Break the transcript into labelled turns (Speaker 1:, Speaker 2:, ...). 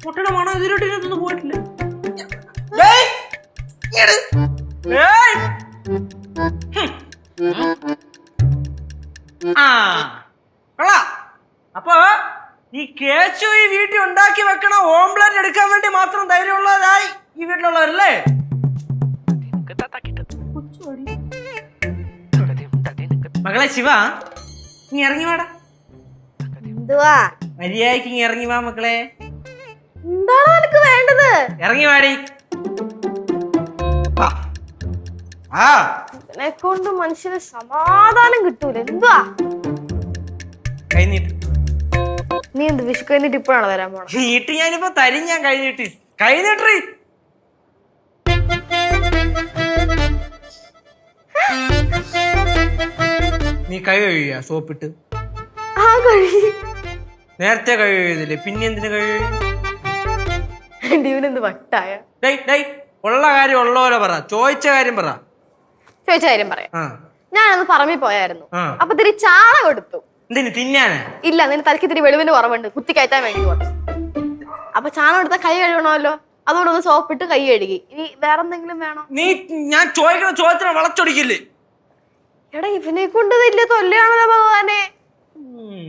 Speaker 1: മുട്ടയുടെ മണം ഇതിലോട്ട് ഇതിനകത്തൊന്നും പോയിട്ടില്ല. അപ്പൊ ഈ കേശു ഈ വീട്ടിൽ ഉണ്ടാക്കി വെക്കണ ഓംപ്ലേറ്റ് എടുക്കാൻ വേണ്ടി മാത്രം ധൈര്യമുള്ളതായി ഈ വീട്ടിലുള്ളവരല്ലേ? മകളെ ശിവ, നീ ഇറങ്ങി വാടാ.
Speaker 2: എന്തുവാ
Speaker 1: മര്യാദക്ക് നീ ഇറങ്ങി വാ മക്കളെ.
Speaker 2: എന്താണ് നിനക്ക് വേണ്ടത്?
Speaker 1: ഇറങ്ങി വാടി.
Speaker 2: ഇതിനെ കൊണ്ട് മനുഷ്യന് സമാധാനം കിട്ടൂല. എന്തുവാ
Speaker 1: കഴിഞ്ഞിട്ട്
Speaker 2: നീ എന്ത് വിഷു കഴിഞ്ഞിട്ട് ഇപ്പോഴാണ് വരാൻ പോണത്?
Speaker 1: നീട്ട് ഞാനിപ്പോ തരും. ഞാൻ കഴിഞ്ഞിട്ട് കഴിഞ്ഞിട്ട് നീ കൈ കഴിയ സോപ്പിട്ട്.
Speaker 2: ആ കഴി
Speaker 1: നേരത്തെ കൈ കഴിയുന്നില്ലേ, പിന്നെ എന്തിനു കൈ കഴിയും?
Speaker 2: ഇവനെന്ത് വട്ടായ?
Speaker 1: ഉള്ള കാര്യം ഉള്ള പോലെ പറ, ചോദിച്ച കാര്യം പറ.
Speaker 2: ചോദിച്ച കാര്യം പറയാം. ഞാനന്ന് പറമ്പിൽ പോയായിരുന്നു. അപ്പൊ തിരി ചാണ കൊടുത്തു.
Speaker 1: എന്തിന് തിന്നാനാ?
Speaker 2: ഇല്ല, നിന്റെ തലക്ക് തിരി വെളിവിന് കുറവുണ്ട്, കുത്തി കയറ്റാൻ വേണ്ടി കുറച്ച്. അപ്പൊ ചാണകം എടുത്താൽ കൈ കഴുകണമല്ലോ, അതുകൊണ്ട് ഒന്ന് സോപ്പിട്ട് കൈ കഴുകി. ഇനി വേറെ എന്തെങ്കിലും വേണോ?
Speaker 1: നീ ഞാൻ ചോദിക്കണ ചോദ്യത്തിന് വളച്ചൊടിക്കില്ലേ?
Speaker 2: എടാ ഇവനെ കൊണ്ട് വലിയ തൊല്ലയാണല്ലോ ഭഗവാനെ.